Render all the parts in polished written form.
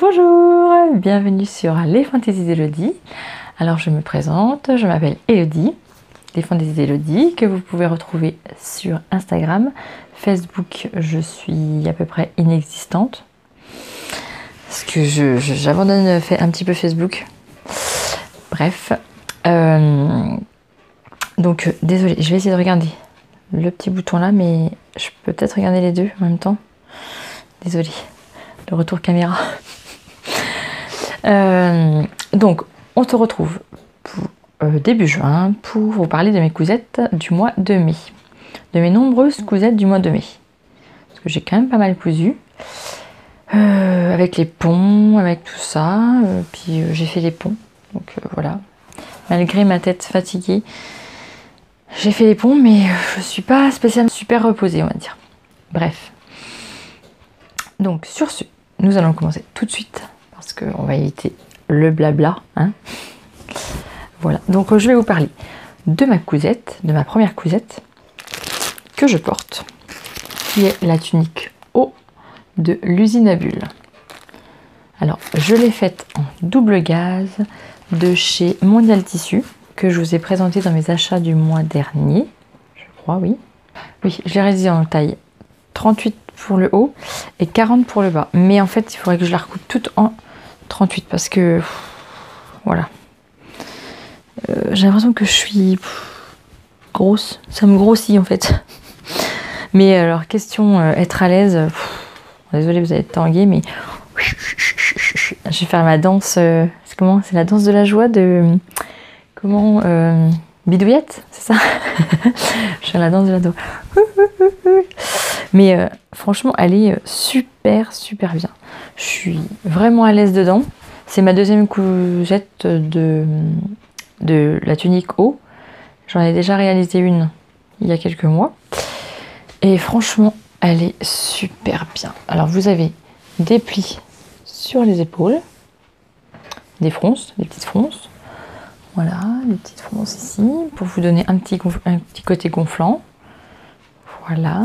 Bonjour, bienvenue sur Les Fantaisies d'Elodie. Alors je me présente, je m'appelle Elodie, Les Fantaisies d'Elodie, que vous pouvez retrouver sur Instagram. Facebook, je suis à peu près inexistante, parce que j'abandonne un petit peu Facebook. Bref, donc désolée, je vais essayer de regarder le petit bouton là, mais je peux peut-être regarder les deux en même temps. Désolée, le retour caméra. Donc, on se retrouve pour, début juin pour vous parler de mes cousettes du mois de mai. De mes nombreuses cousettes du mois de mai. Parce que j'ai quand même pas mal cousu. Avec les ponts, avec tout ça. Puis j'ai fait les ponts. Donc voilà. Malgré ma tête fatiguée, j'ai fait les ponts, mais je suis pas spécialement super reposée, on va dire. Bref. Donc sur ce, nous allons commencer tout de suite. Parce qu'on va éviter le blabla. Hein. Voilà, donc je vais vous parler de ma cousette, de ma première cousette que je porte, qui est la tunique haut de l'usine à bulles. Alors, je l'ai faite en double gaze de chez Mondial Tissu, que je vous ai présenté dans mes achats du mois dernier, je crois, oui. Oui, je l'ai réalisée en taille 38 pour le haut et 40 pour le bas. Mais en fait, il faudrait que je la recoupe toute en 38 parce que voilà, j'ai l'impression que je suis grosse, ça me grossit en fait. Mais alors question être à l'aise, désolée vous allez être tangué, mais je vais faire ma danse, c'est comment, c'est la danse de la joie de comment, bidouillette, c'est ça. Je fais la danse de la joie. Mais franchement elle est super bien. Je suis vraiment à l'aise dedans. C'est ma deuxième cousette de la tunique haut. J'en ai déjà réalisé une il y a quelques mois. Et franchement, elle est super bien. Alors vous avez des plis sur les épaules, des fronces, des petites fronces. Voilà, des petites fronces ici, pour vous donner un petit côté gonflant. Voilà.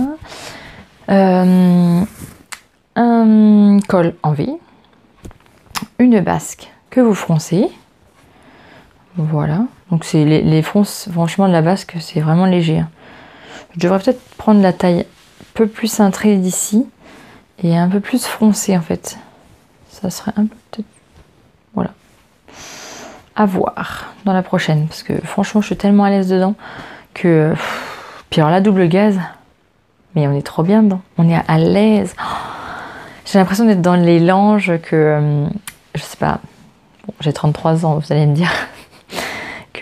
Un col en V, une basque que vous froncez, voilà, donc c'est les fronces, franchement de la basque c'est vraiment léger, hein. Je devrais peut-être prendre la taille un peu plus cintrée d'ici et un peu plus foncée en fait, ça serait un peu peut-être, voilà, à voir dans la prochaine, parce que franchement je suis tellement à l'aise dedans que, puis alors la double gaze, mais on est trop bien dedans, on est à l'aise. J'ai l'impression d'être dans les langes que, je sais pas, bon, j'ai 33 ans, vous allez me dire.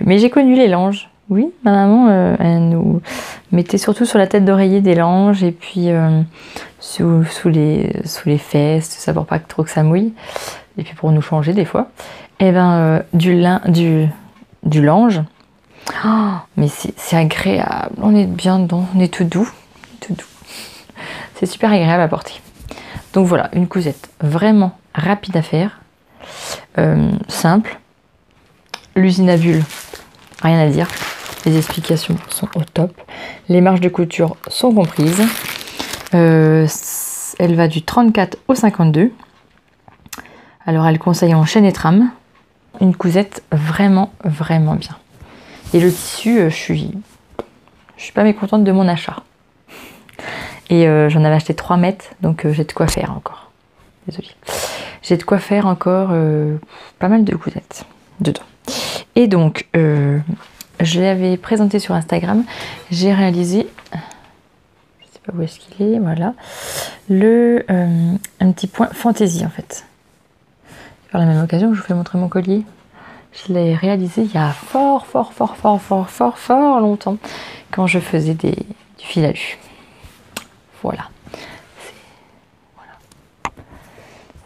Mais j'ai connu les langes. Oui, ma maman, elle nous mettait surtout sur la tête d'oreiller des langes et puis sous les fesses, tout ça pour pas trop que ça mouille. Et puis pour nous changer des fois. Et ben, du lange. Oh, mais c'est agréable. On est bien dedans, on est tout doux. Tout doux. C'est super agréable à porter. Donc voilà, une cousette vraiment rapide à faire, simple. L'usine à bulles, rien à dire. Les explications sont au top. Les marges de couture sont comprises. Elle va du 34 au 52. Alors elle conseille en chaîne et trame. Une cousette vraiment bien. Et le tissu, je suis pas mécontente de mon achat. Et j'en avais acheté 3 mètres, donc j'ai de quoi faire encore. Désolée. J'ai de quoi faire encore pas mal de cousettes dedans. Et donc, je l'avais présenté sur Instagram. J'ai réalisé, je sais pas où est-ce qu'il est, voilà, un petit point fantaisie en fait. Par la même occasion, je vous fais montrer mon collier. Je l'ai réalisé il y a fort longtemps, quand je faisais du fil à lu. Voilà.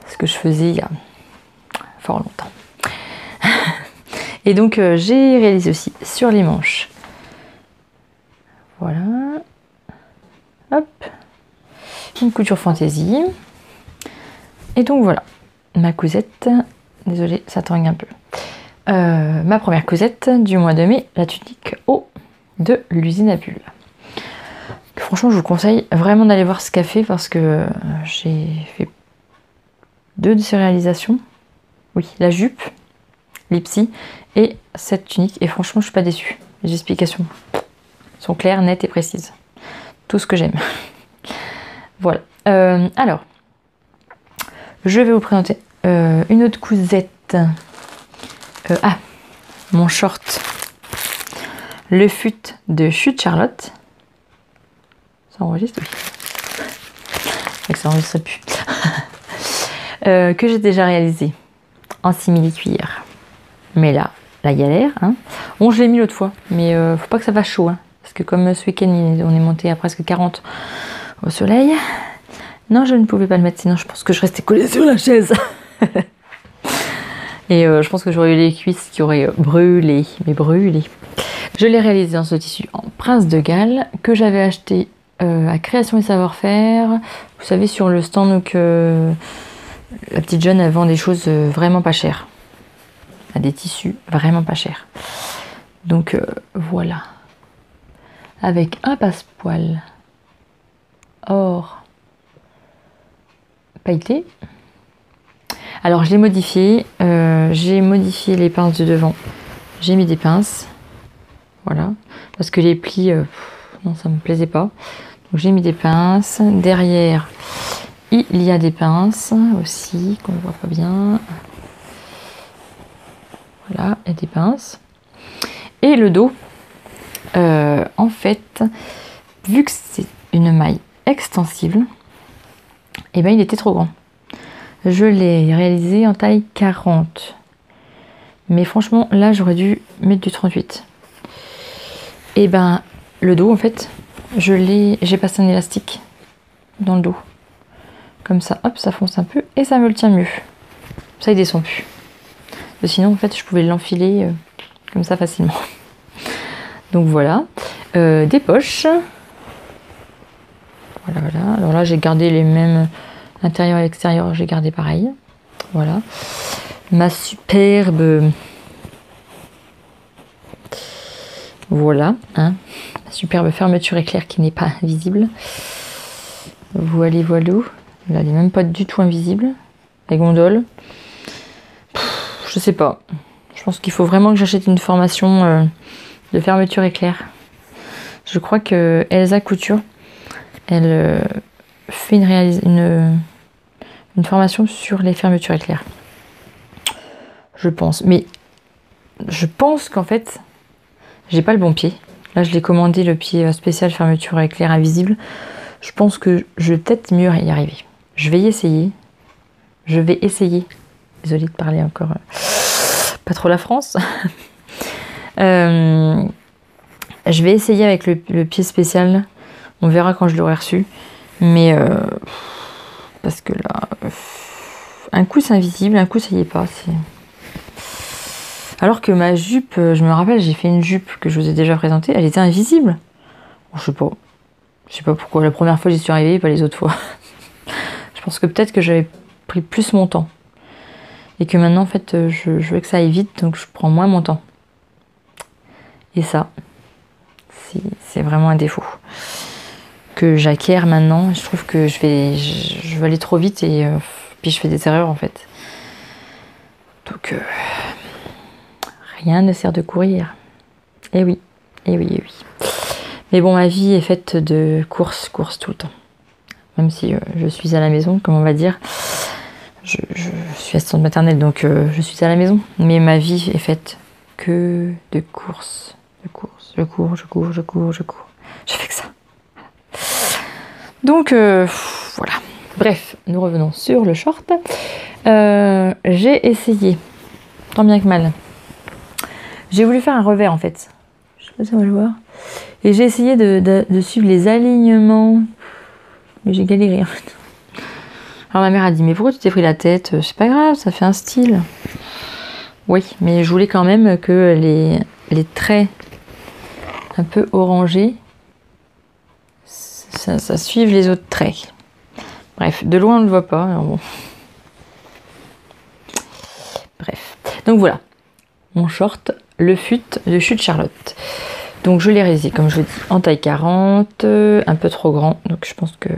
Ce que je faisais il y a fort longtemps. Et donc j'ai réalisé aussi sur les manches. Voilà. Hop. Une couture fantaisie. Et donc voilà. Ma cousette. Désolée, ça tangue un peu. Ma première cousette du mois de mai, la tunique haut de l'usine à bulles. Franchement, je vous conseille vraiment d'aller voir ce qu'elle fait parce que j'ai fait deux de ces réalisations. Oui, la jupe, l'ipsy et cette tunique. Et franchement, je suis pas déçue. Les explications sont claires, nettes et précises. Tout ce que j'aime. Voilà. Alors, je vais vous présenter une autre cousette. Mon short. Le fut de Chute Charlotte. Ça enregistre, oui. Que ça enregistre plus. Que j'ai déjà réalisé en simili-cuir. Mais là, la galère. Hein. Bon, je l'ai mis l'autre fois, mais faut pas que ça fasse chaud. Hein, parce que comme ce week-end, on est monté à presque 40 au soleil. Non, je ne pouvais pas le mettre, sinon je pense que je restais collée sur la chaise. Et je pense que j'aurais eu les cuisses qui auraient brûlé, mais brûlé. Je l'ai réalisé dans ce tissu en Prince de Galles, que j'avais acheté à Création et Savoir-Faire. Vous savez, sur le stand, donc, la petite jeune, elle vend des choses vraiment pas chères. Des tissus vraiment pas chers. Donc, voilà. Avec un passepoil or pailleté. Alors, je l'ai modifié. J'ai modifié les pinces de devant. J'ai mis des pinces. Voilà. Parce que les plis, non, ça me plaisait pas. Donc, j'ai mis des pinces. Derrière, il y a des pinces aussi, qu'on ne voit pas bien. Voilà, il y a des pinces. Et le dos, en fait, vu que c'est une maille extensible, et ben il était trop grand. Je l'ai réalisé en taille 40. Mais franchement, là, j'aurais dû mettre du 38. Et ben, le dos, en fait, j'ai passé un élastique dans le dos. Comme ça, hop, ça fonce un peu et ça me le tient mieux. Ça, il descend plus. Sinon, en fait, je pouvais l'enfiler comme ça facilement. Donc voilà. Des poches. Voilà, voilà. Alors là, j'ai gardé les mêmes. L'intérieur et l'extérieur, j'ai gardé pareil. Voilà. Ma superbe. Voilà. Hein. Ma superbe fermeture éclair qui n'est pas visible. Voilà, voilà. Là, elle n'est même pas du tout invisible. Les gondoles. Je sais pas. Je pense qu'il faut vraiment que j'achète une formation de fermeture éclair. Je crois que Elsa Couture, elle fait une formation sur les fermetures éclair. Je pense. Mais je pense qu'en fait, j'ai pas le bon pied. Là, je l'ai commandé, le pied spécial fermeture éclair invisible. Je pense que je vais peut-être mieux y arriver. Je vais y essayer. Je vais essayer. Désolée de parler encore pas trop la France. Je vais essayer avec le pied spécial. On verra quand je l'aurai reçu. Mais parce que là, un coup c'est invisible, un coup ça y est pas. Alors que ma jupe, je me rappelle, j'ai fait une jupe que je vous ai déjà présentée, elle était invisible. Bon, je sais pas pourquoi. La première fois j'y suis arrivée, pas les autres fois. Je pense que peut-être que j'avais pris plus mon temps. Et que maintenant, en fait, je veux que ça aille vite, donc je prends moins mon temps. Et ça, c'est vraiment un défaut que j'acquiers maintenant. Je trouve que je vais aller trop vite et puis je fais des erreurs, en fait. Donc, rien ne sert de courir. Eh oui, eh oui, eh oui. Mais bon, ma vie est faite de courses tout le temps. Même si je suis à la maison, comme on va dire. Je suis assistante maternelle, donc je suis à la maison. Mais ma vie est faite que de courses. Je cours. Je fais que ça. Donc, voilà. Bref, nous revenons sur le short. J'ai essayé, tant bien que mal. J'ai voulu faire un revers, en fait. Je sais pas si on va le voir. Et j'ai essayé de suivre les alignements. Mais j'ai galéré, en fait. Alors ma mère a dit, mais pourquoi tu t'es pris la tête? C'est pas grave, ça fait un style. Oui, mais je voulais quand même que les traits un peu orangés, ça suive les autres traits. Bref, de loin on ne le voit pas. Alors bon. Bref, donc voilà, mon short, le fut de Chute Charlotte. Donc je l'ai réalisé, comme je vous dis, en taille 40, un peu trop grand. Donc je pense que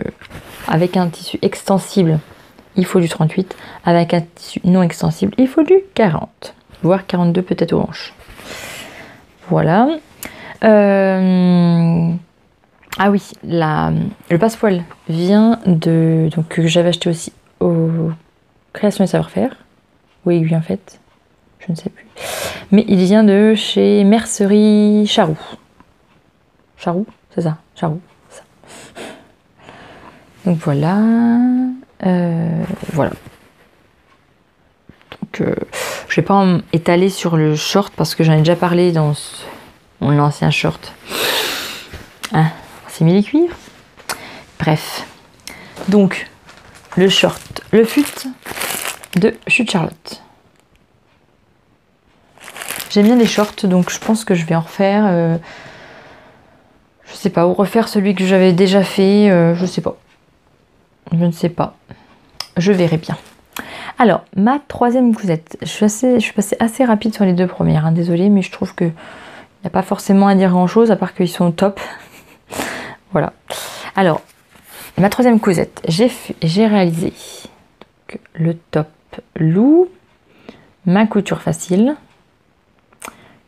avec un tissu extensible, il faut du 38. Avec un tissu non extensible, il faut du 40. Voire 42 peut-être aux hanches. Voilà. Ah oui, le passepoil vient de... Donc que j'avais acheté aussi aux Créations et Savoir-Faire. Oui, en fait. Je ne sais plus. Mais il vient de chez Mercerie Charroux. Charroux, c'est ça, Charroux. Ça. Donc voilà. Voilà. Donc je vais pas étaler sur le short parce que j'en ai déjà parlé dans mon ancien short. Hein, simili-cuivre. Bref. Donc, le short, le fut de Chute Charlotte. J'aime bien les shorts, donc je pense que je vais en refaire. Je sais pas, ou refaire celui que j'avais déjà fait. Je sais pas. Je ne sais pas. Je verrai bien. Alors, ma troisième cousette. Je suis passée assez rapide sur les deux premières. Hein, désolée, mais je trouve que il n'y a pas forcément à dire grand-chose, à part qu'ils sont top. Voilà. Alors, ma troisième cousette. J'ai réalisé donc, le top loup, ma couture facile,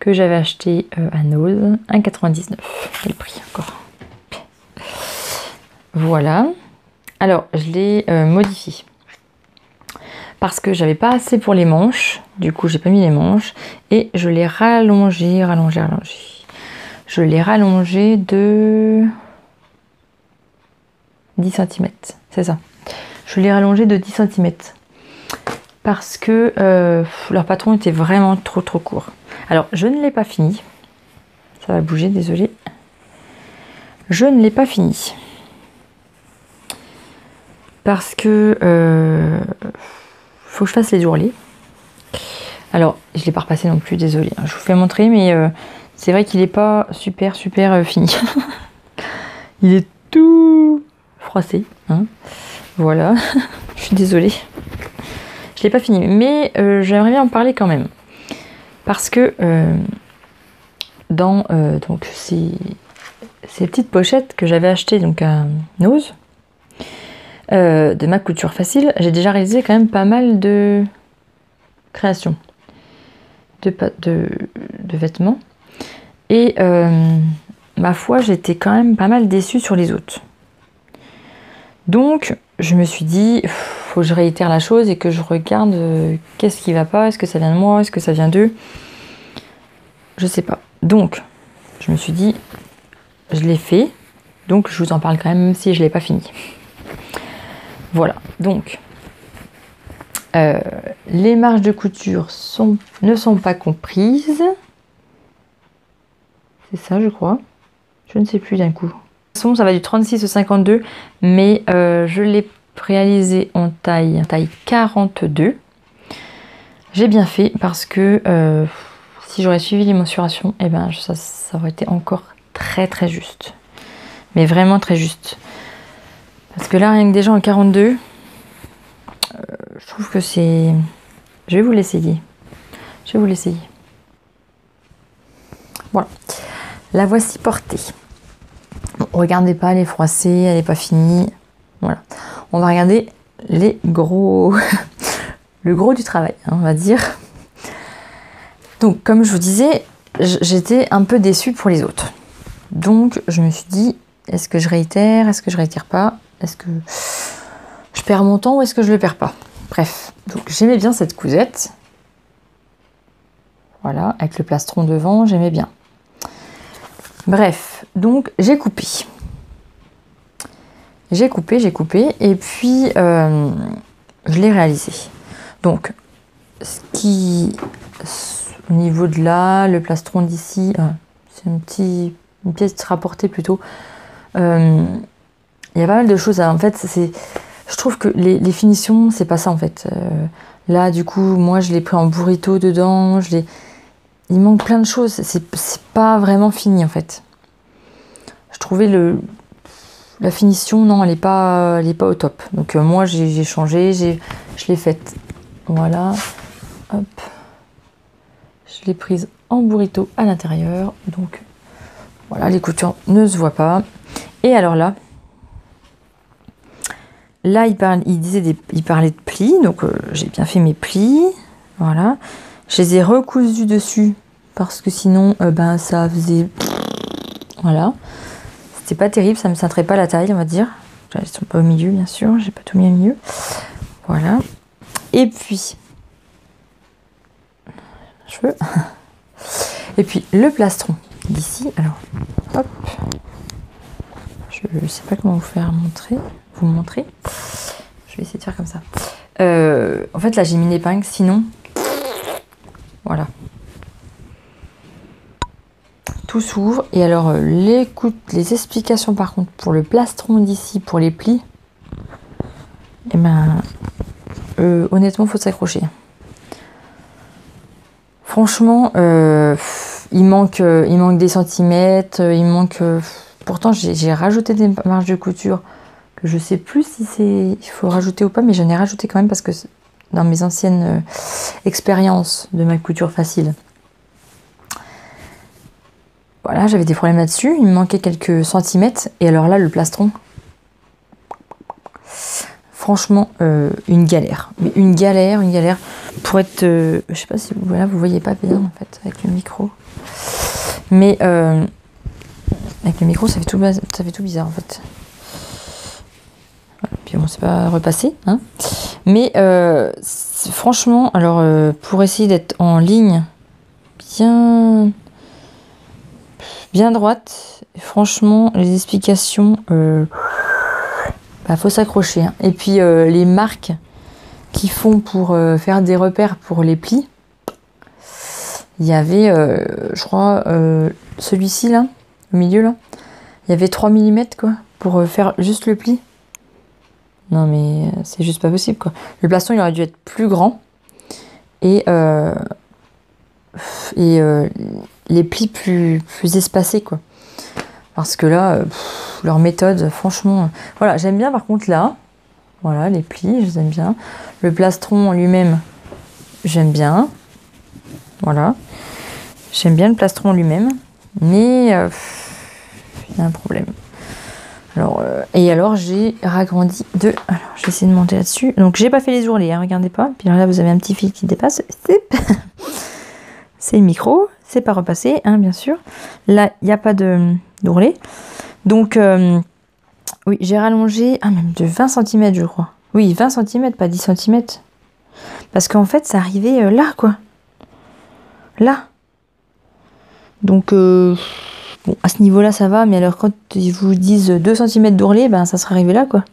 que j'avais acheté à Nose, 1,99. Quel prix encore. Voilà. Alors, je l'ai modifié. Parce que j'avais pas assez pour les manches. Du coup, j'ai pas mis les manches. Et je l'ai rallongé. Je l'ai rallongé de 10 cm. C'est ça. Je l'ai rallongé de 10 cm. Parce que leur patron était vraiment trop court. Alors, je ne l'ai pas fini. Ça va bouger, désolé. Je ne l'ai pas fini. Parce que faut que je fasse les ourlets. Alors, je ne l'ai pas repassé non plus, désolé. Je vous fais montrer, mais c'est vrai qu'il n'est pas super fini. Il est tout froissé. Hein. Voilà. Je suis désolée. Je ne l'ai pas fini, mais j'aimerais bien en parler quand même. Parce que dans donc ces petites pochettes que j'avais achetées donc à Nose, de ma couture facile, j'ai déjà réalisé quand même pas mal de créations de vêtements. Et ma foi, j'étais quand même pas mal déçue sur les autres. Donc, je me suis dit, faut que je réitère la chose et que je regarde qu'est-ce qui va pas, est-ce que ça vient de moi, est-ce que ça vient d'eux. Je sais pas. Donc, je me suis dit, je l'ai fait. Donc, je vous en parle quand même si je l'ai pas fini. Voilà, donc les marges de couture ne sont pas comprises. C'est ça, je crois. Je ne sais plus d'un coup. De toute façon, ça va du 36 au 52, mais je l'ai réalisé en taille 42. J'ai bien fait parce que si j'aurais suivi les mensurations, eh ben, ça aurait été encore très juste. Mais vraiment très juste. Parce que là, rien que déjà en 42, je trouve que c'est... Je vais vous l'essayer. Voilà. La voici portée. Bon, regardez pas, elle est froissée, elle n'est pas finie. Voilà. On va regarder les gros... le gros du travail, hein, on va dire. Donc, comme je vous disais, j'étais un peu déçue pour les autres. Donc, je me suis dit, est-ce que je réitère, est-ce que je réitère pas? Est-ce que je perds mon temps ou est-ce que je le perds pas? Bref, donc j'aimais bien cette cousette. Voilà, avec le plastron devant, j'aimais bien. Bref, donc j'ai coupé. J'ai coupé et puis je l'ai réalisé. Donc, au niveau de là, le plastron d'ici, c'est une pièce rapportée plutôt. Il y a pas mal de choses. En fait, je trouve que les finitions, c'est pas ça en fait. Là, du coup, moi, je l'ai pris en burrito dedans. Il manque plein de choses. C'est pas vraiment fini en fait. Je trouvais la finition, non, elle est pas au top. Donc moi, j'ai changé, je l'ai faite. Voilà. Hop. Je l'ai prise en burrito à l'intérieur. Donc voilà, les coutures ne se voient pas. Et alors là, là, il parlait de plis, donc j'ai bien fait mes plis. Voilà. Je les ai recousus dessus parce que sinon, ça faisait... Voilà. C'était pas terrible, ça me cintrait pas la taille, on va dire. Ils sont pas au milieu, bien sûr. J'ai pas tout mis au milieu. Voilà. Et puis... cheveux. Et puis, le plastron d'ici. Alors, hop. Je sais pas comment vous montrer. Je vais essayer de faire comme ça. En fait, là, j'ai mis une épingle, sinon... Voilà. Tout s'ouvre. Et alors, les explications, par contre, pour le plastron d'ici, pour les plis, eh ben, honnêtement, faut s'accrocher. Franchement, il manque des centimètres, il manque... pourtant, j'ai rajouté des marges de couture que je sais plus si il faut rajouter ou pas, mais j'en ai rajouté quand même parce que dans mes anciennes expériences de ma couture facile, voilà, j'avais des problèmes là-dessus. Il me manquait quelques centimètres. Et alors là, le plastron, franchement, une galère. Mais une galère. Pour être... je sais pas si vous voyez pas bien, en fait, avec le micro. Mais avec le micro, ça fait tout bizarre, en fait. Voilà, puis bon, c'est pas repassé. Hein. Mais franchement, alors, pour essayer d'être en ligne bien droite, franchement, les explications... faut s'accrocher. Hein. Et puis, les marques qui font pour faire des repères pour les plis, il y avait, je crois, celui-ci, là, au milieu, là, il y avait 3 mm, quoi, pour faire juste le pli. Non, mais c'est juste pas possible, quoi. Le plastron, il aurait dû être plus grand. Et les plis plus espacés, quoi. Parce que là, leur méthode, franchement... Voilà, j'aime bien, par contre, là. Voilà, les plis, je les aime bien. Le plastron lui-même, j'aime bien. Voilà. J'aime bien le plastron lui-même. Mais il y a un problème. Alors, j'ai ragrandi de... Alors, je vais essayer de monter là-dessus. Donc, j'ai pas fait les ourlets, hein, regardez pas. Puis là, vous avez un petit fil qui dépasse. C'est le micro. C'est pas repassé, hein, bien sûr. Là, il n'y a pas d'ourlet. Donc, oui, j'ai rallongé, même de 20 cm, je crois. Oui, 20 cm, pas 10 cm. Parce qu'en fait, ça arrivait là, quoi. Là. Donc, bon, à ce niveau-là, ça va. Mais alors, quand ils vous disent 2 cm d'ourlet, ça serait arrivé là, quoi.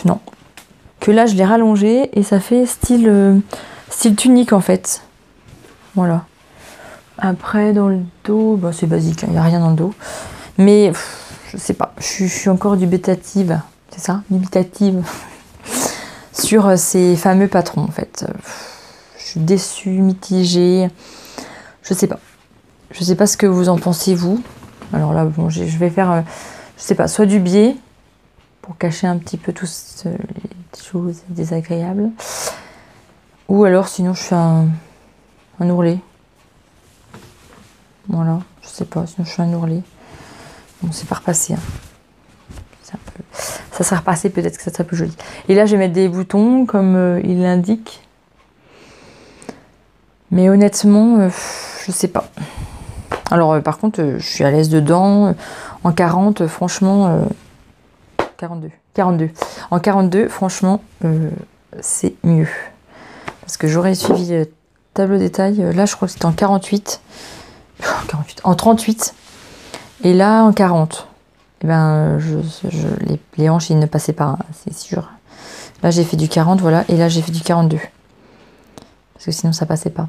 Non. Que là, je l'ai rallongé et ça fait style tunique, en fait. Voilà. Après, dans le dos, c'est basique, il n'y a rien dans le dos. Mais, je sais pas, je suis encore dubitative, c'est ça, dubitative, sur ces fameux patrons, en fait. Je suis déçue, mitigée, je sais pas. Je sais pas ce que vous en pensez, vous. Alors là, bon, je vais faire, je sais pas, soit du biais, pour cacher un petit peu toutes les choses désagréables, ou alors, sinon, je fais un ourlet. Voilà, je sais pas, sinon je fais un ourlet. Bon, c'est pas repassé. Hein. Ça sera repassé, peut-être que ça sera plus joli. Et là, je vais mettre des boutons, comme il l'indique. Mais honnêtement, je sais pas. Alors, par contre, je suis à l'aise dedans. En 40, franchement... 42. En 42, franchement, c'est mieux. Parce que j'aurais suivi le tableau des tailles. Là, je crois que c'était en 48. En 38 et là en 40. Et les hanches ils ne passaient pas, hein, c'est sûr. Là j'ai fait du 40, voilà, et là j'ai fait du 42 parce que sinon ça passait pas.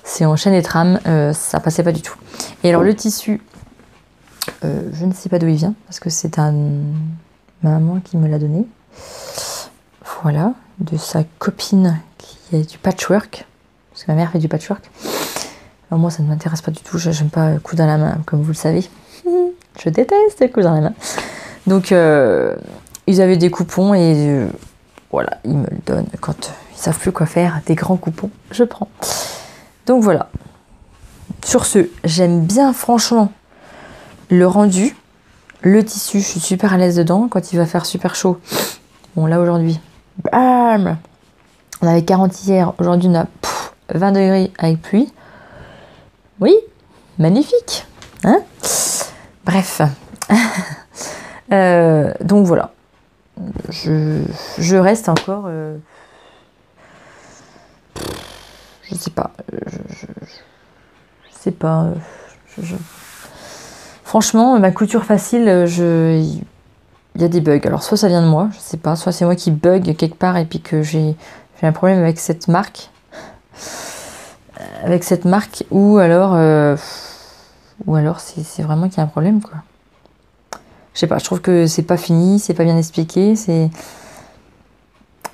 C'est en chaîne et trame, ça passait pas du tout. Et alors le tissu, je ne sais pas d'où il vient parce que c'est ma maman qui me l'a donné. Voilà, de sa copine qui a du patchwork parce que ma mère fait du patchwork. Alors moi, ça ne m'intéresse pas du tout. J'aime pas coudre à la main, comme vous le savez. Je déteste coudre à la main. Donc, ils avaient des coupons et voilà, ils me le donnent quand ils savent plus quoi faire. Des grands coupons, je prends. Donc voilà. Sur ce, j'aime bien franchement le rendu. Le tissu, je suis super à l'aise dedans quand il va faire super chaud. Bon, là aujourd'hui, bam, on avait 40 hier, aujourd'hui on a 20 degrés avec pluie. Oui, magnifique, hein? Bref. Donc voilà. Je reste encore... je sais pas. Je sais pas. Franchement, ma couture facile, il y a des bugs. Alors soit ça vient de moi, je sais pas, soit c'est moi qui bug quelque part et puis que j'ai un problème avec cette marque. Ou alors c'est vraiment qu'il y a un problème, quoi. Je sais pas, je trouve que c'est pas fini, c'est pas bien expliqué,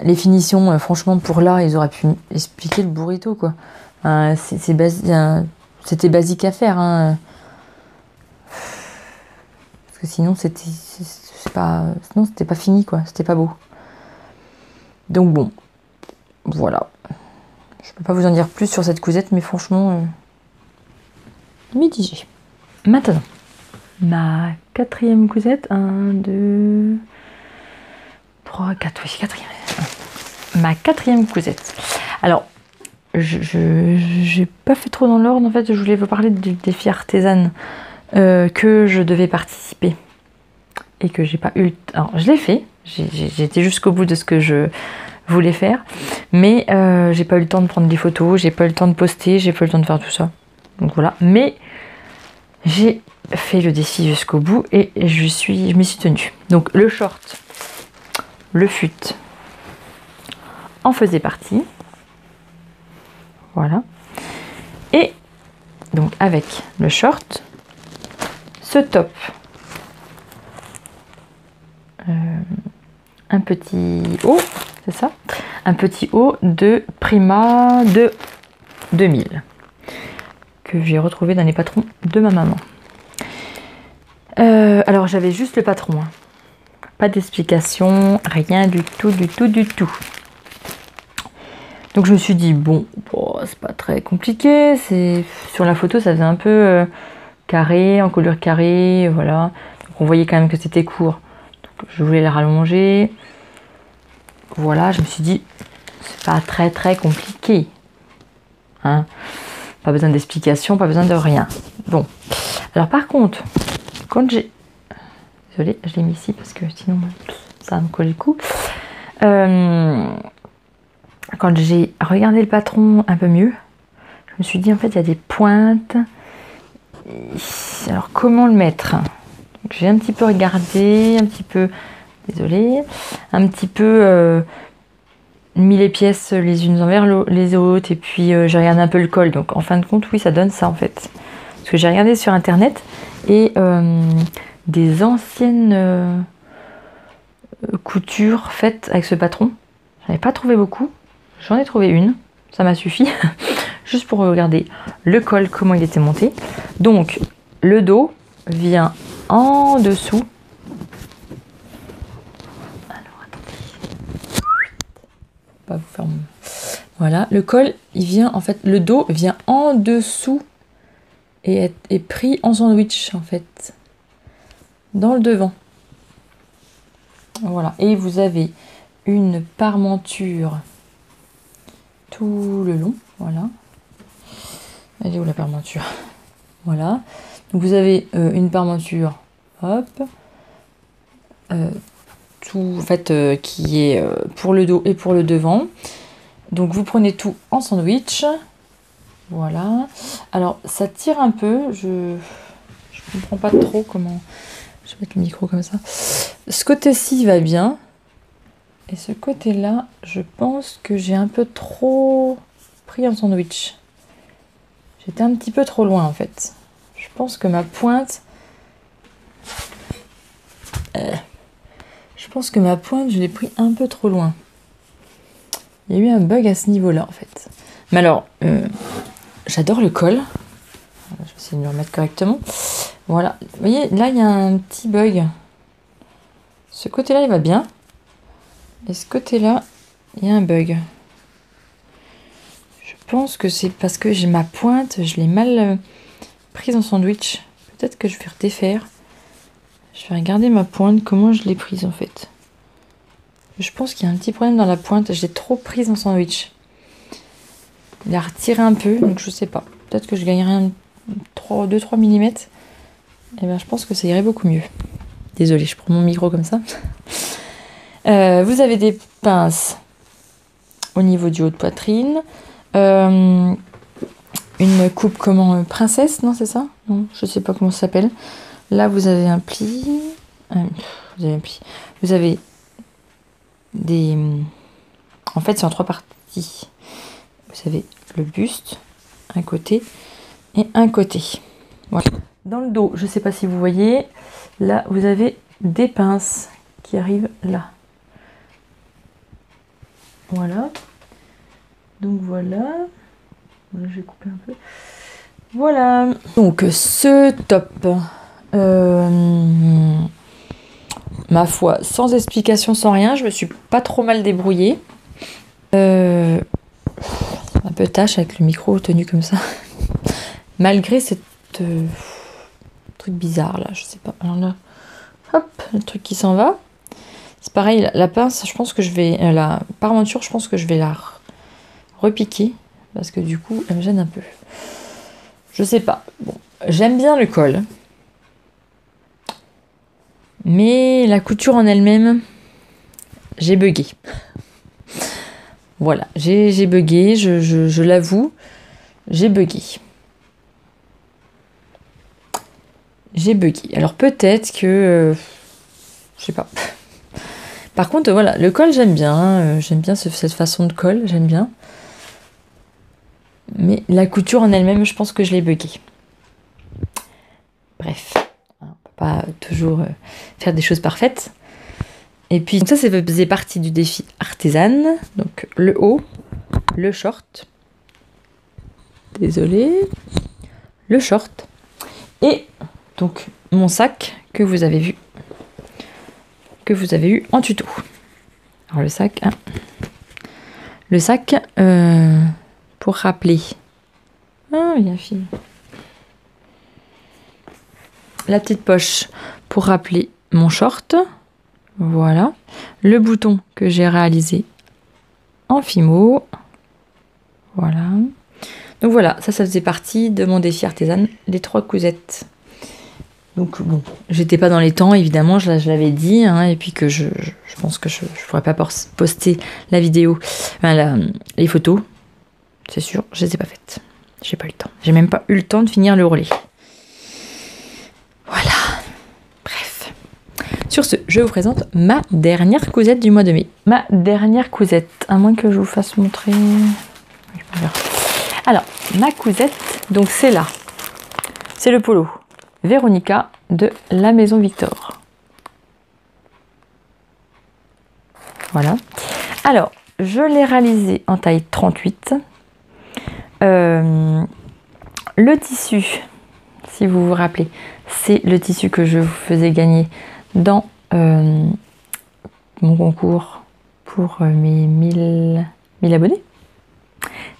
les finitions, franchement, pour là, ils auraient pu expliquer le burrito, quoi. C'était basique à faire, hein. Parce que sinon, c'était pas fini, quoi. C'était pas beau. Donc bon, voilà. Je peux pas vous en dire plus sur cette cousette, mais franchement, mitigé. Maintenant, ma quatrième cousette. 1, 2, 3, 4, oui, quatrième. Ma quatrième cousette. Alors, j'ai pas fait trop dans l'ordre, en fait, je voulais vous parler du défi artisan que je devais participer et que j'ai pas eu. Alors, je l'ai fait, j'ai été jusqu'au bout de ce que je voulais faire, mais j'ai pas eu le temps de prendre des photos, j'ai pas eu le temps de poster, j'ai pas eu le temps de faire tout ça. Donc voilà, mais j'ai fait le défi jusqu'au bout et je m'y suis tenue. Donc le short, le fut en faisait partie. Voilà. Et donc avec le short, ce top, un petit haut, c'est ça, un petit haut de Prima de 2000 que j'ai retrouvé dans les patrons de ma maman. Alors j'avais juste le patron, hein. Pas d'explication, rien du tout. Donc je me suis dit, bon, c'est pas très compliqué, sur la photo ça faisait un peu carré, en couleur carrée, voilà. Donc on voyait quand même que c'était court. Donc je voulais le rallonger. Voilà, je me suis dit, c'est pas très compliqué. Hein, pas besoin d'explication, pas besoin de rien. Bon, alors par contre, quand j'ai... Désolée, je l'ai mis ici parce que sinon ça va me coller le cou. Quand j'ai regardé le patron un peu mieux, je me suis dit en fait il y a des pointes. Alors comment le mettre? J'ai un petit peu regardé, désolée, un petit peu mis les pièces les unes envers les autres et puis j'ai regardé un peu le col. Donc en fin de compte, oui, ça donne ça en fait. Parce que j'ai regardé sur internet et des anciennes coutures faites avec ce patron. J'en ai pas trouvé beaucoup. J'en ai trouvé une, ça m'a suffi, juste pour regarder le col, comment il était monté. Donc, le dos vient en dessous. Alors, attendez. Pas vous faire... Voilà, le col, il vient, en fait, le dos vient en dessous et est pris en sandwich, en fait, dans le devant. Voilà, et vous avez une parmenture tout le long, voilà. Elle est où la parmenture? Voilà. Donc vous avez une parmenture, hop, tout en fait qui est pour le dos et pour le devant. Donc vous prenez tout en sandwich, voilà. Alors ça tire un peu, je comprends pas trop comment. Je vais mettre le micro comme ça. Ce côté-ci va bien. Et ce côté-là, je pense que j'ai un peu trop pris en sandwich. J'étais un petit peu trop loin en fait. Je pense que ma pointe... je l'ai pris un peu trop loin. Il y a eu un bug à ce niveau-là en fait. Mais alors, j'adore le col. Je vais essayer de le remettre correctement. Voilà. Vous voyez, là il y a un petit bug. Ce côté-là, il va bien. Et ce côté-là, il y a un bug. Je pense que c'est parce que j'ai ma pointe, je l'ai mal prise en sandwich. Peut-être que je vais redéfaire. Je vais regarder ma pointe, comment je l'ai prise en fait. Je pense qu'il y a un petit problème dans la pointe. Je l'ai trop prise en sandwich. Il a retiré un peu, donc je sais pas. Peut-être que je gagnerai 2-3 mm. Et bien je pense que ça irait beaucoup mieux. Désolée, je prends mon micro comme ça. Vous avez des pinces au niveau du haut de poitrine. Une coupe comment princesse, non c'est ça? Non, je sais pas comment ça s'appelle. Là vous avez un pli. Vous avez des... En fait c'est en 3 parties. Vous avez le buste, un côté et un côté. Voilà. Dans le dos, je ne sais pas si vous voyez, là vous avez des pinces qui arrivent là. Voilà. Donc voilà. Voilà, je vais couper un peu. Voilà. Donc ce top, ma foi, sans explication, sans rien, je me suis pas trop mal débrouillée. Un peu tâche avec le micro tenu comme ça. Malgré cette truc bizarre là, je sais pas. Alors là, hop, le truc qui s'en va. C'est pareil, la pince, je pense que je vais... la parmenture, je pense que je vais la repiquer. Parce que du coup, elle me gêne un peu. Je sais pas. Bon, j'aime bien le col. Mais la couture en elle-même, j'ai bugué. Voilà, j'ai bugué, je l'avoue. J'ai bugué. J'ai bugué. Alors peut-être que... je sais pas. Par contre, voilà, le col, j'aime bien. J'aime bien cette façon de col, j'aime bien. Mais la couture en elle-même, je pense que je l'ai bugué. Bref, on peut pas toujours faire des choses parfaites. Et puis, donc ça, faisait partie du défi artisane. Donc, le haut, le short. Désolée. Le short. Et donc, mon sac que vous avez vu. Que vous avez eu en tuto. Alors, le sac, hein. Le sac, pour rappeler. Ah, il y a un fil. La petite poche pour rappeler mon short. Voilà. Le bouton que j'ai réalisé en Fimo. Voilà. Donc voilà, ça faisait partie de mon défi artisan, les 3 cousettes. Donc bon, j'étais pas dans les temps, évidemment, je l'avais dit, hein, et puis que je pense que je pourrais pas poster la vidéo, enfin, les photos, c'est sûr, je les ai pas faites. J'ai pas eu le temps. J'ai même pas eu le temps de finir le relais. Voilà. Bref. Sur ce, je vous présente ma dernière cousette du mois de mai. Ma dernière cousette, à moins que je vous fasse montrer... Alors, ma cousette, donc c'est là. C'est le polo Véronica de la Maison Victor. Voilà. Alors, je l'ai réalisé en taille 38. Le tissu, si vous vous rappelez, c'est le tissu que je vous faisais gagner dans mon concours pour mes 1000 abonnés.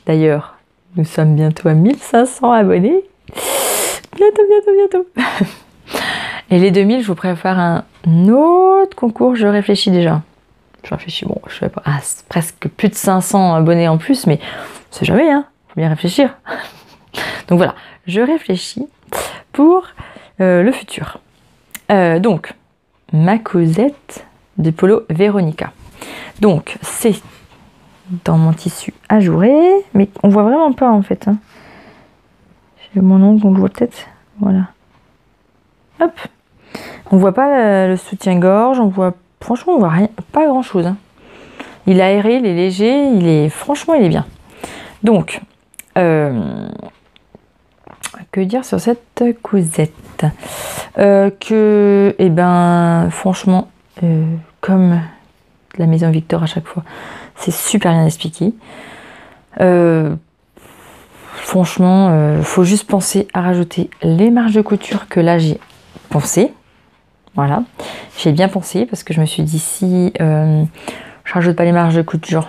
D'ailleurs, nous sommes bientôt à 1500 abonnés. Bientôt. Et les 2000, je vous prépare un autre concours. Je réfléchis déjà. Bon, je sais pas. Ah, c'est presque plus de 500 abonnés en plus, mais on sait jamais, hein. Faut bien réfléchir. Donc voilà, je réfléchis pour le futur. Donc, ma cousette de polo Véronica. Donc, c'est dans mon tissu ajouré, mais on voit vraiment pas en fait. Hein. J'ai mon ongle, on le voit peut-être. Voilà. Hop. On voit pas le soutien-gorge, on voit. Franchement, on voit rien, pas grand chose. Hein. Il est aéré, il est léger, franchement, il est bien. Donc, que dire sur cette cousette franchement, comme la Maison Victor à chaque fois, c'est super bien expliqué. Franchement, faut juste penser à rajouter les marges de couture que là j'ai pensé. Voilà, j'ai bien pensé parce que je me suis dit si je rajoute pas les marges de couture,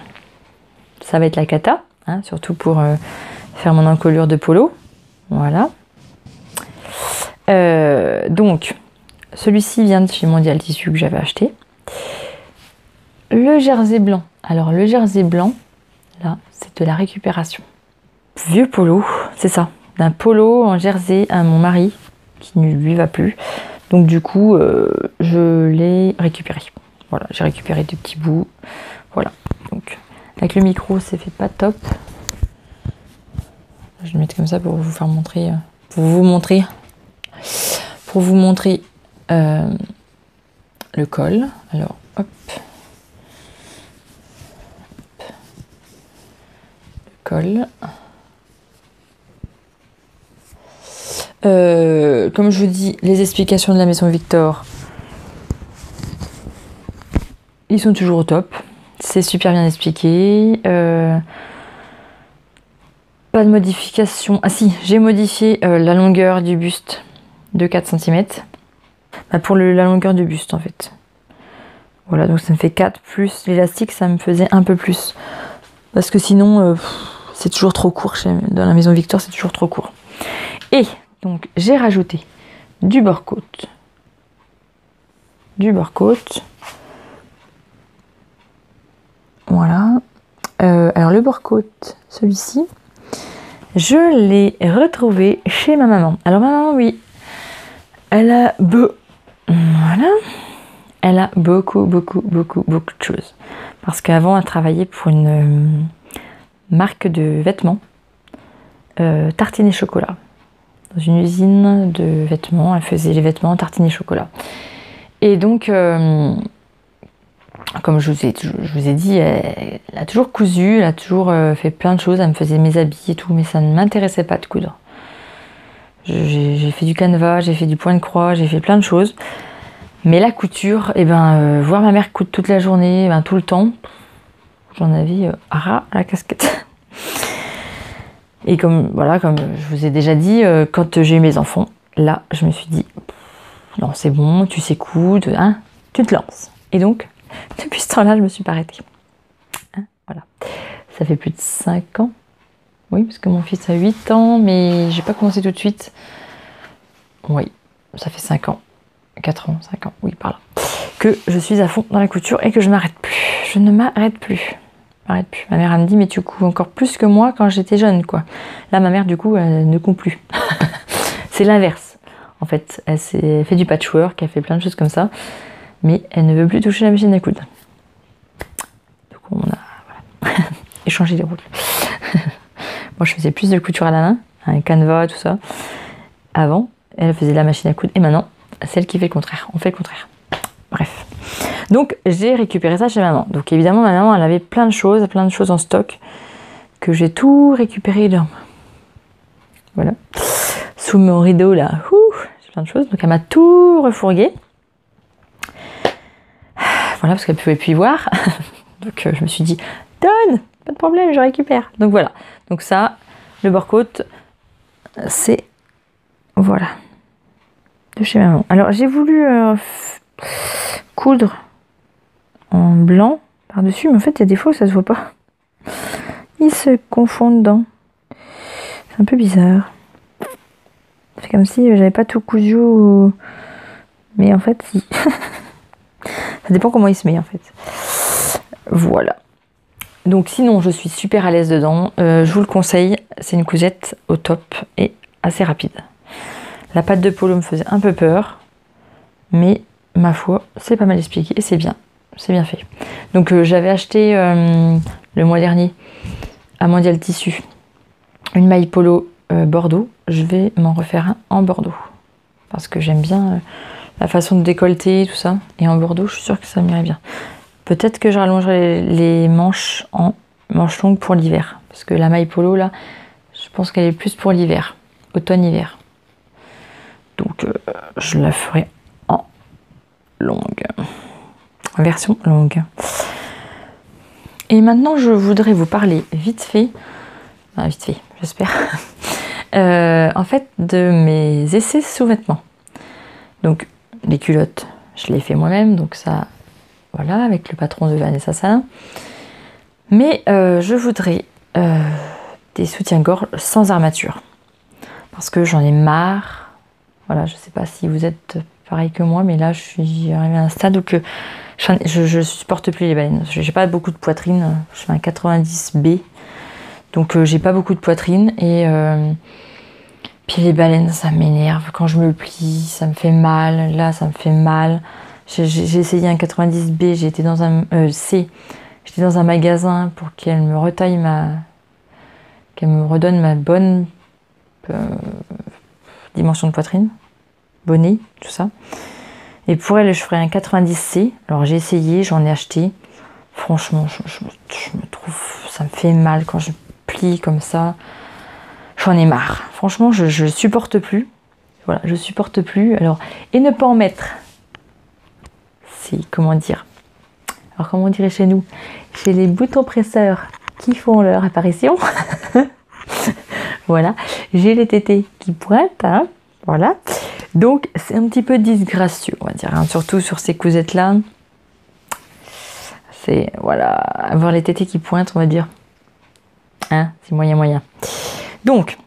ça va être la cata, hein, surtout pour faire mon encolure de polo. Voilà. Donc, celui-ci vient de chez Mondial Tissu que j'avais acheté. Le jersey blanc. Alors le jersey blanc, là, c'est de la récupération. Vieux polo, c'est ça. D'un polo en jersey à mon mari, qui ne lui va plus. Donc du coup, je l'ai récupéré. Voilà, j'ai récupéré des petits bouts. Voilà. Donc avec le micro, c'est fait pas top. Je vais le mettre comme ça pour vous faire montrer, pour vous montrer le col. Alors, hop. Le col. Comme je vous dis, les explications de la maison Victor, ils sont toujours au top. C'est super bien expliqué. Pas de modification. Ah si, j'ai modifié la longueur du buste de 4 cm. Bah pour la longueur du buste en fait. Voilà, donc ça me fait 4 plus l'élastique, ça me faisait un peu plus. Parce que sinon, c'est toujours trop court. Dans la maison Victor, c'est toujours trop court. Et donc, j'ai rajouté du bord-côte. Voilà. Alors, le bord-côte, celui-ci, je l'ai retrouvé chez ma maman. Alors, ma maman, oui, elle a beaucoup de choses. Parce qu'avant, elle travaillait pour une marque de vêtements, tartines et chocolat. Dans une usine de vêtements, elle faisait les vêtements tartines et chocolat. Et donc, comme je vous ai dit, elle a toujours cousu, elle a toujours fait plein de choses, elle me faisait mes habits et tout, mais ça ne m'intéressait pas de coudre. J'ai fait du canevas, j'ai fait du point de croix, j'ai fait plein de choses. Mais la couture, voir ma mère coudre toute la journée, tout le temps, j'en avais ras à la casquette. Et comme je vous ai déjà dit, quand j'ai eu mes enfants, là, je me suis dit, non, c'est bon, tu sais coudre, hein, tu te lances. Et donc, depuis ce temps-là, je me suis pas arrêtée. Hein, voilà. Ça fait plus de 5 ans. Oui, parce que mon fils a 8 ans, mais j'ai pas commencé tout de suite. Oui, ça fait 5 ans. 4 ans, 5 ans, oui, par là. Que je suis à fond dans la couture et que je m'arrête plus. Je ne m'arrête plus. Ma mère, elle me dit, mais tu couds encore plus que moi quand j'étais jeune, quoi. Là, ma mère, du coup, elle ne coud plus. C'est l'inverse. En fait, elle fait du patchwork, elle fait plein de choses comme ça, mais elle ne veut plus toucher la machine à coudre. Donc, on a échangé les rôles. Moi, je faisais plus de couture à la main, un canevas, tout ça. Avant, elle faisait la machine à coudre, et maintenant, c'est elle qui fait le contraire. On fait le contraire. Bref. Donc, j'ai récupéré ça chez maman. Donc, évidemment, ma maman, elle avait plein de choses en stock, que j'ai tout récupéré là. Voilà. Sous mon rideau, là, j'ai plein de choses. Donc, elle m'a tout refourgué. Voilà, parce qu'elle ne pouvait plus y voir. Donc, je me suis dit, donne, pas de problème, je récupère. Donc, voilà. Donc, ça, le bord-côte, c'est, voilà, de chez maman. Alors, j'ai voulu coudre en blanc par-dessus, mais en fait, il y a des fois où ça se voit pas. Ils se confondent dedans. C'est un peu bizarre. C'est comme si j'avais pas tout cousu, mais en fait, si. Ça dépend comment il se met, en fait. Voilà. Donc, sinon, je suis super à l'aise dedans. Je vous le conseille. C'est une cousette au top et assez rapide. La patte de polo me faisait un peu peur, mais ma foi, c'est pas mal expliqué et c'est bien. C'est bien fait. Donc j'avais acheté le mois dernier à Mondial Tissu une maille polo Bordeaux. Je vais m'en refaire un en Bordeaux parce que j'aime bien la façon de décolleter tout ça. Et en Bordeaux, je suis sûre que ça m'irait bien. Peut-être que je rallongerai les manches en manches longues pour l'hiver. Parce que la maille polo, là, je pense qu'elle est plus pour l'hiver. Automne-hiver. Donc je la ferai en longue. Version longue. Et maintenant, je voudrais vous parler vite fait, j'espère, en fait, de mes essais sous-vêtements. Donc, les culottes, je les fais moi-même, donc ça, voilà, avec le patron de Vanessa Salin. Mais je voudrais des soutiens-gorge sans armature, parce que j'en ai marre. Voilà, je sais pas si vous êtes pareil que moi, mais là je suis arrivée à un stade où je supporte plus les baleines. J'ai pas beaucoup de poitrine, je fais un 90B, donc j'ai pas beaucoup de poitrine et puis les baleines ça m'énerve. Quand je me plie, ça me fait mal. Là, ça me fait mal. J'ai essayé un 90B, j'ai été dans un C. J'étais dans un magasin pour qu'elle me retaille qu'elle me redonne ma bonne dimension de poitrine, bonnet, tout ça. Et pour elle, je ferais un 90C. Alors j'ai essayé, j'en ai acheté. Franchement, je me trouve, ça me fait mal quand je plie comme ça. J'en ai marre. Franchement, je supporte plus. Voilà, je supporte plus. Alors, et ne pas en mettre. C'est, comment dire. Alors, comment on dirait chez nous? Chez les boutons presseurs qui font leur apparition. Voilà. J'ai les tétés qui pointent. Hein. Voilà. Donc, c'est un petit peu disgracieux, on va dire. Hein. Surtout sur ces cousettes-là. C'est, voilà, avoir les tétés qui pointent, on va dire. Hein, c'est moyen. Donc,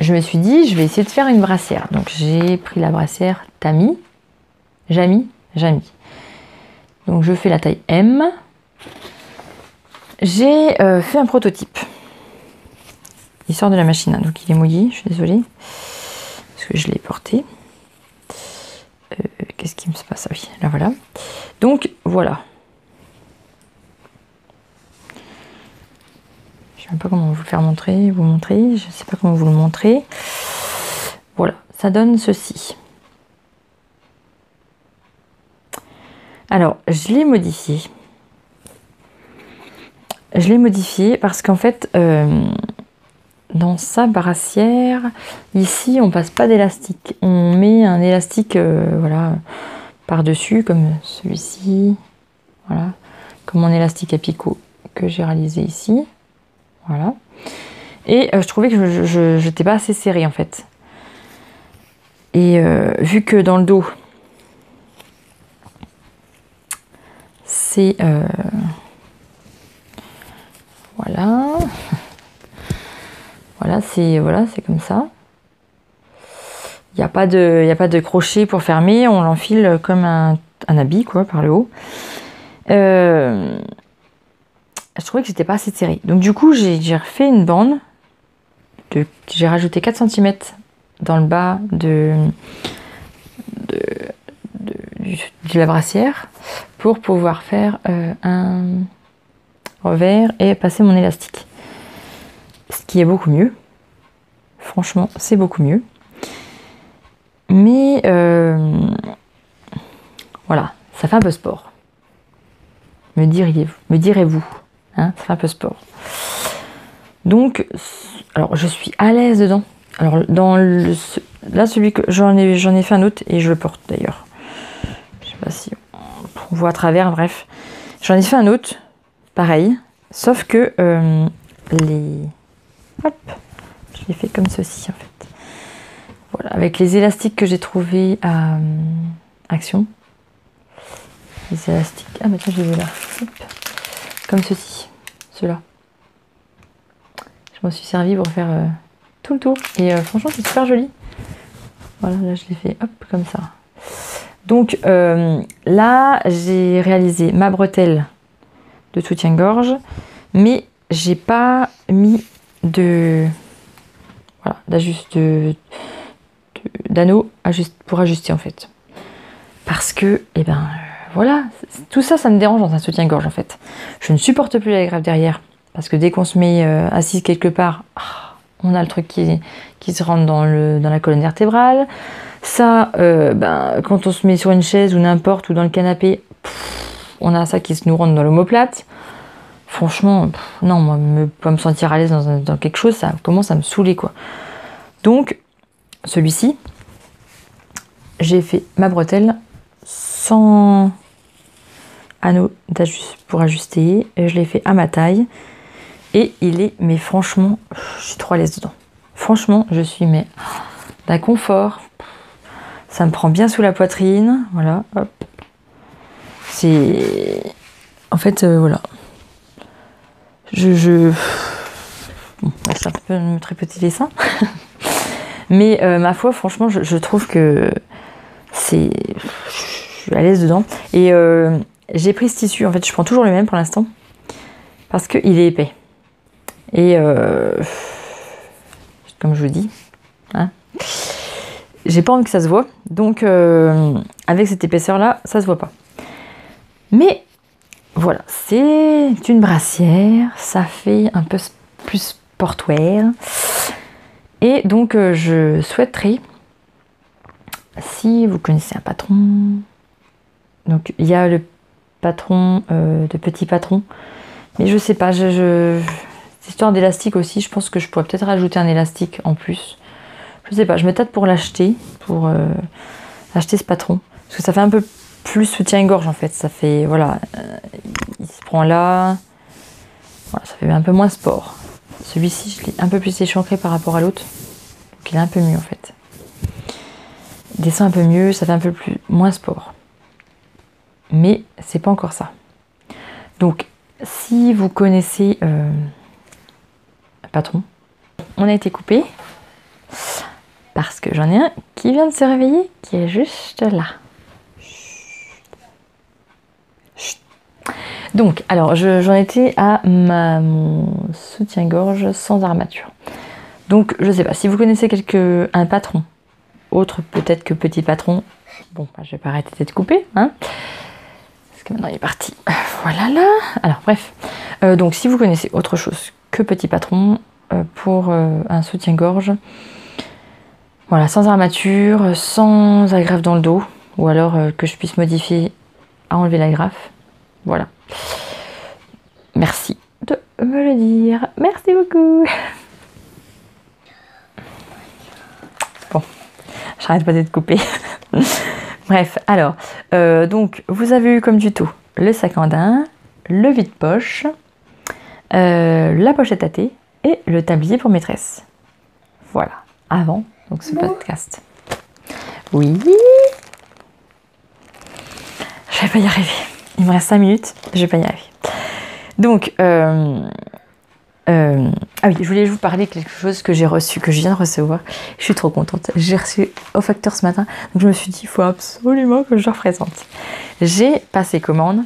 je me suis dit, je vais essayer de faire une brassière. Donc, j'ai pris la brassière Jamy. Donc, je fais la taille M. J'ai fait un prototype. Il sort de la machine, hein, donc il est mouillé, je suis désolée. Parce que je l'ai porté. Qu'est-ce qui me se passe? Ah oui, là voilà. Donc, voilà. Je ne sais même pas comment vous faire vous montrer. Je ne sais pas comment vous le montrer. Voilà, ça donne ceci. Alors, je l'ai modifié. Je l'ai modifié parce qu'en fait, dans sa brassière, ici, on passe pas d'élastique. On met un élastique, voilà, par-dessus, comme celui-ci. Voilà, comme mon élastique à picot que j'ai réalisé ici. Voilà. Et je trouvais que je n'étais pas assez serrée, en fait. Et vu que dans le dos, c'est... Voilà, c'est comme ça. Il n'y a pas de crochet pour fermer. On l'enfile comme un habit, quoi, par le haut. Je trouvais que j'étais pas assez serrée. Donc du coup, j'ai refait une bande. J'ai rajouté 4 cm dans le bas de la brassière pour pouvoir faire un revers et passer mon élastique. Ce qui est beaucoup mieux. Franchement, c'est beaucoup mieux. Mais voilà, ça fait un peu sport. Me direz-vous. Hein, ça fait un peu sport. Donc, alors je suis à l'aise dedans. Alors là, celui que j'en ai fait un autre et je le porte d'ailleurs. Je sais pas si on voit à travers, bref. J'en ai fait un autre, pareil. Sauf que hop, je l'ai fait comme ceci en fait. Voilà, avec les élastiques que j'ai trouvés à Action. Les élastiques. Ah bah tiens, je les ai là. Hop. Comme ceci. Ceux-là. Je m'en suis servi pour faire tout le tour. Et franchement, c'est super joli. Voilà, là, je l'ai fait hop, comme ça. Donc là, j'ai réalisé ma bretelle de soutien-gorge. Mais j'ai pas mis d'anneau pour ajuster en fait. Parce que, voilà, tout ça, ça me dérange dans un soutien-gorge en fait. Je ne supporte plus la greffe derrière. Parce que dès qu'on se met assise quelque part, on a le truc qui se rentre dans la colonne vertébrale. Ça, quand on se met sur une chaise ou n'importe, ou dans le canapé, on a ça qui nous rentre dans l'omoplate. Franchement, non, moi, pas me sentir à l'aise dans quelque chose, ça commence à me saouler, quoi. Donc, celui-ci, j'ai fait ma bretelle sans anneau pour ajuster. Je l'ai fait à ma taille. Et mais franchement, je suis trop à l'aise dedans. Franchement, je suis d'un confort. Ça me prend bien sous la poitrine. Voilà, hop. C'est... En fait, voilà. Bon, ça peut me tripoter les seins. Mais ma foi, franchement, je trouve que je suis à l'aise dedans. Et j'ai pris ce tissu, en fait je prends toujours le même pour l'instant, parce qu'il est épais. Et comme je vous dis, hein, j'ai pas envie que ça se voit, donc avec cette épaisseur là, ça se voit pas. Mais voilà, c'est une brassière, ça fait un peu plus sportwear. Et donc je souhaiterais, si vous connaissez un patron, donc il y a le patron de Petit Patron, mais je sais pas, cette histoire d'élastique aussi, je pense que je pourrais peut-être rajouter un élastique en plus. Je sais pas, je me tâte pour l'acheter, pour acheter ce patron, parce que ça fait un peu plus soutien-gorge en fait, ça fait, voilà, il se prend là, voilà, ça fait un peu moins sport. Celui-ci, je l'ai un peu plus échancré par rapport à l'autre, donc il est un peu mieux en fait. Il descend un peu mieux, ça fait un peu moins sport. Mais c'est pas encore ça. Donc, si vous connaissez un patron, on a été coupé parce que j'en ai un qui vient de se réveiller, qui est juste là. Donc, alors, j'en étais à mon soutien-gorge sans armature. Donc, je sais pas, si vous connaissez un patron, autre peut-être que Petit Patron, bon, bah, je vais pas arrêter d'être coupé, hein, parce que maintenant il est parti. Voilà là. Alors, bref. Donc, si vous connaissez autre chose que Petit Patron, pour un soutien-gorge, voilà, sans armature, sans agrafe dans le dos, ou alors que je puisse modifier à enlever l'agrafe. Voilà. Merci de me le dire. Merci beaucoup. Bon, j'arrête pas d'être coupée. Bref, alors, donc, vous avez eu comme tuto le sac en daim, le vide-poche, la pochette à thé et le tablier pour maîtresse. Voilà, avant donc ce podcast. Oui. Je vais pas y arriver. Il me reste 5 minutes, je vais pas y arriver. Donc, ah oui, je voulais vous parler de quelque chose que j'ai reçu, que je viens de recevoir. Je suis trop contente. J'ai reçu au facteur ce matin, donc je me suis dit, il faut absolument que je le représente. J'ai passé commande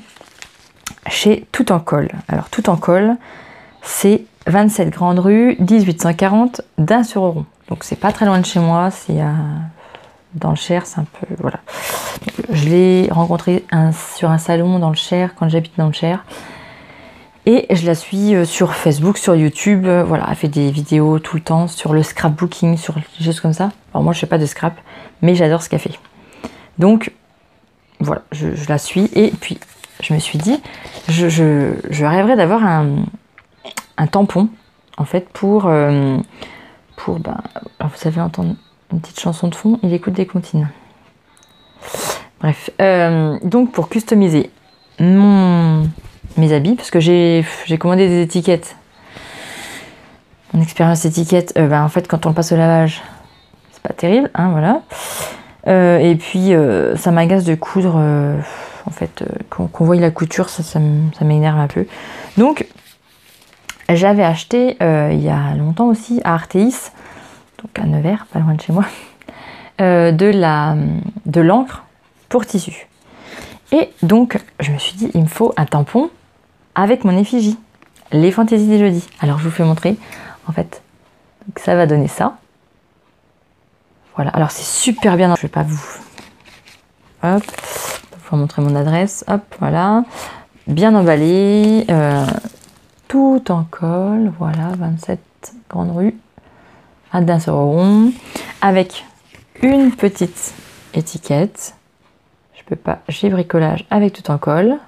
chez Tout en Colle. Alors, Tout en Colle, c'est 27 Grande Rue, 1840 d'Ain-sur-Oron. Donc, c'est pas très loin de chez moi, c'est dans le Cher, c'est un peu, voilà. Donc, je l'ai rencontré sur un salon dans le Cher, quand j'habite dans le Cher. Et je la suis sur Facebook, sur YouTube, voilà, elle fait des vidéos tout le temps sur le scrapbooking, sur des choses comme ça. Alors moi je fais pas de scrap, mais j'adore ce qu'elle fait. Donc voilà, je la suis et puis je me suis dit, je rêverais d'avoir un tampon en fait pour ben, alors vous savez entendre une petite chanson de fond, il écoute des comptines. Bref, donc pour customiser mes habits, parce que j'ai commandé des étiquettes. Mon expérience étiquette, ben en fait quand on le passe au lavage, c'est pas terrible, hein, voilà. Et puis ça m'agace de coudre, en fait, qu'on voie la couture, ça m'énerve un peu. Donc j'avais acheté il y a longtemps aussi à Artéis, donc à Nevers, pas loin de chez moi, de l'encre pour tissu. Et donc je me suis dit, il me faut un tampon avec mon effigie, les fantaisies des jeudis. Alors je vous fais montrer, en fait, donc ça va donner ça. Voilà, alors c'est super bien, je vais pas vous... Hop, pour vous montrer mon adresse, hop, voilà. Bien emballé, tout en colle, voilà, 27 Grande Rue, à Dain-sur-Oron, avec une petite étiquette. Je peux pas, j'ai bricolage avec tout en colle.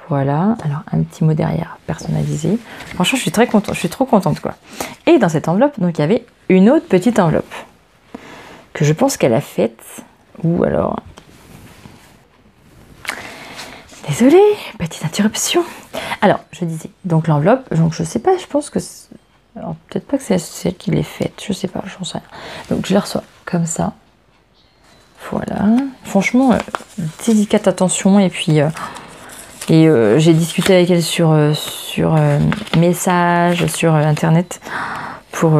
Voilà, alors un petit mot derrière, personnalisé. Franchement, je suis très contente, je suis trop contente quoi. Et dans cette enveloppe, donc il y avait une autre petite enveloppe que je pense qu'elle a faite, ou alors... Désolée, petite interruption. Alors, je disais, donc l'enveloppe, donc je sais pas, je pense que... Alors, peut-être pas que c'est celle qui l'ait faite, je sais pas, j'en sais rien. Donc je la reçois comme ça. Voilà. Franchement, délicate attention, et puis... j'ai discuté avec elle sur message, sur internet, pour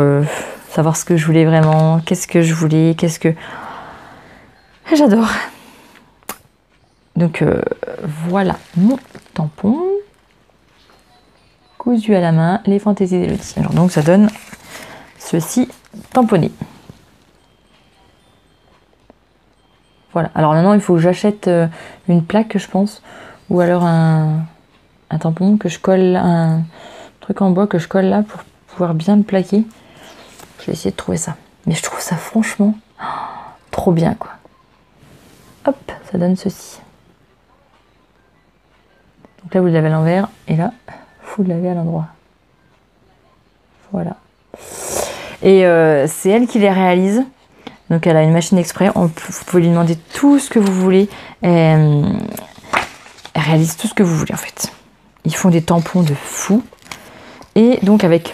savoir ce que je voulais vraiment, qu'est-ce que je voulais, J'adore. Donc voilà mon tampon. Cousu à la main, les fantaisies d'Elodie. Alors donc ça donne ceci tamponné. Voilà. Alors maintenant il faut que j'achète une plaque, je pense, ou alors un tampon que je colle, un truc en bois que je colle là pour pouvoir bien le plaquer. Je vais essayer de trouver ça. Mais je trouve ça franchement trop bien quoi. Hop, ça donne ceci. Donc là vous le lavez à l'envers et là vous le lavez à l'endroit. Voilà. Et c'est elle qui les réalise. Donc elle a une machine exprès. Vous pouvez lui demander tout ce que vous voulez. Elle réalise tout ce que vous voulez en fait. Ils font des tampons de fou. Et donc avec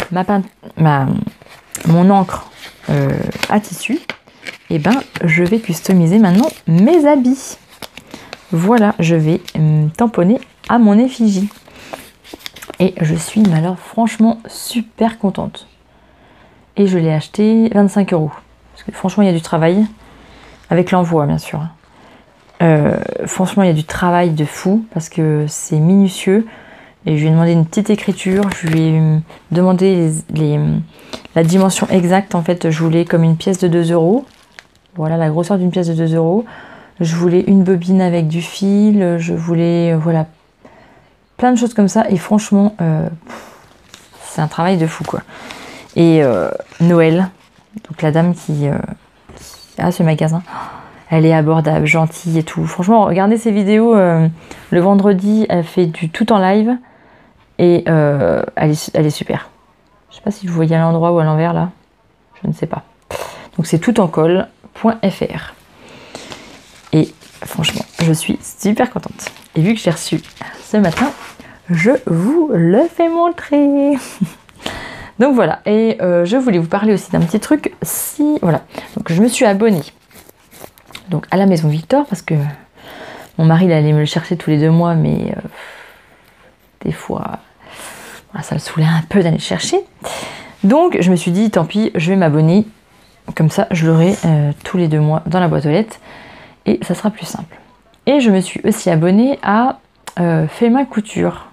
mon encre à tissu, et ben je vais customiser maintenant mes habits. Voilà, je vais tamponner à mon effigie. Et je suis alors franchement super contente. Et je l'ai acheté 25 €. Parce que franchement il y a du travail. Avec l'envoi bien sûr. Franchement il y a du travail de fou. Parce que c'est minutieux. Et je lui ai demandé une petite écriture. Je lui ai demandé la dimension exacte. En fait je voulais comme une pièce de 2 €. Voilà la grosseur d'une pièce de 2 €. Je voulais une bobine avec du fil. Je voulais voilà plein de choses comme ça. Et franchement c'est un travail de fou quoi. Et Noël, donc la dame qui a ce magasin, elle est abordable, gentille et tout. Franchement, regardez ses vidéos. Le vendredi, elle fait du tout en live. Et elle est super. Je sais pas si vous voyez à l'endroit ou à l'envers là. Je ne sais pas. Donc c'est toutencolle.fr. Et franchement, je suis super contente. Et vu que j'ai reçu ce matin, je vous le fais montrer. Donc voilà, et je voulais vous parler aussi d'un petit truc. Voilà, donc je me suis abonnée donc à la Maison Victor parce que mon mari il allait me le chercher tous les 2 mois, mais des fois voilà, ça le saoulait un peu d'aller le chercher. Donc je me suis dit tant pis, je vais m'abonner, comme ça je l'aurai tous les 2 mois dans la boîte aux lettres et ça sera plus simple. Et je me suis aussi abonnée à Fema Couture.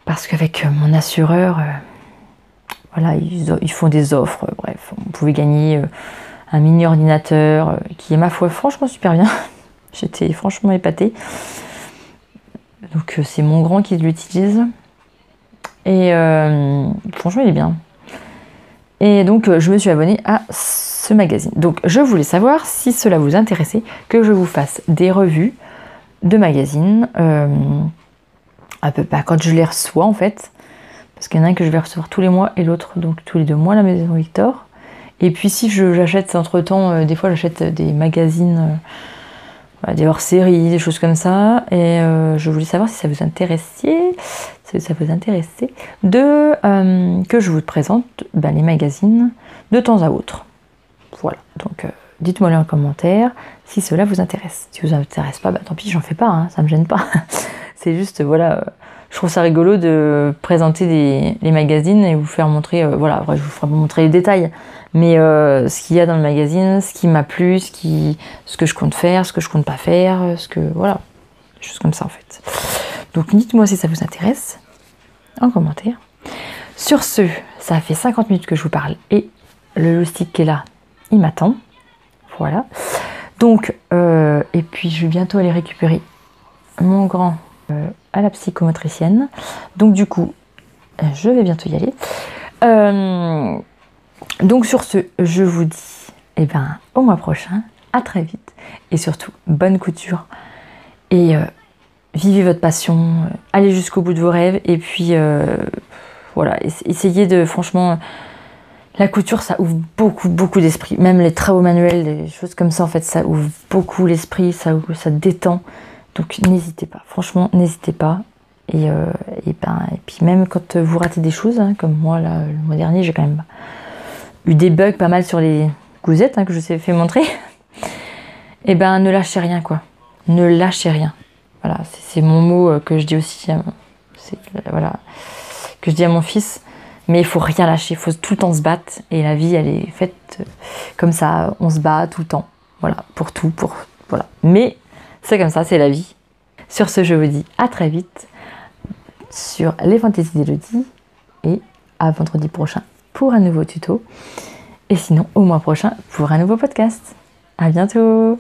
Parce qu'avec mon assureur, voilà, ils font des offres. Bref, on pouvait gagner un mini ordinateur qui est ma foi franchement super bien. J'étais franchement épatée. Donc c'est mon grand qui l'utilise. Et franchement il est bien. Et donc je me suis abonnée à ce magazine. Donc je voulais savoir si cela vous intéressait que je vous fasse des revues de magazines. À peu près quand je les reçois en fait, parce qu'il y en a un que je vais recevoir tous les mois et l'autre donc tous les 2 mois à la Maison Victor. Et puis si j'achète entre temps, des fois j'achète des magazines, des hors-séries, des choses comme ça. Et je voulais savoir si ça vous intéressait, que je vous présente les magazines de temps à autre. Voilà, donc dites-moi en commentaire si cela vous intéresse. Si vous intéresse pas, tant pis, j'en fais pas, hein, ça me gêne pas. C'est juste, voilà, je trouve ça rigolo de présenter les magazines et vous faire montrer, voilà, après je vous ferai montrer les détails, mais ce qu'il y a dans le magazine, ce qui m'a plu, ce que je compte faire, ce que je compte pas faire, voilà, des choses comme ça en fait. Donc dites-moi si ça vous intéresse en commentaire. Sur ce, ça fait 50 minutes que je vous parle et le loustic qui est là, il m'attend. Voilà. Donc, et puis je vais bientôt aller récupérer mon grand à la psychomotricienne. Donc du coup, je vais bientôt y aller. Donc sur ce, je vous dis au mois prochain, à très vite. Et surtout, bonne couture. Et vivez votre passion, allez jusqu'au bout de vos rêves. Et puis, voilà, essayez de, franchement, la couture, ça ouvre beaucoup d'esprit. Même les travaux manuels, des choses comme ça, en fait, ça ouvre beaucoup l'esprit, ça détend. Donc n'hésitez pas, franchement, n'hésitez pas. Et puis même quand vous ratez des choses, hein, comme moi, là, le mois dernier, j'ai quand même eu des bugs pas mal sur les cousettes que je vous ai fait montrer. Et ne lâchez rien, quoi. Ne lâchez rien. Voilà, c'est mon mot que je dis aussi, voilà, que je dis à mon fils. Mais il faut rien lâcher, il faut tout le temps se battre. Et la vie, elle est faite comme ça, on se bat tout le temps. Voilà, pour tout, voilà. Mais c'est comme ça, c'est la vie. Sur ce, je vous dis à très vite sur les fantaisies d'Elodie et à vendredi prochain pour un nouveau tuto. Et sinon, au mois prochain pour un nouveau podcast. À bientôt!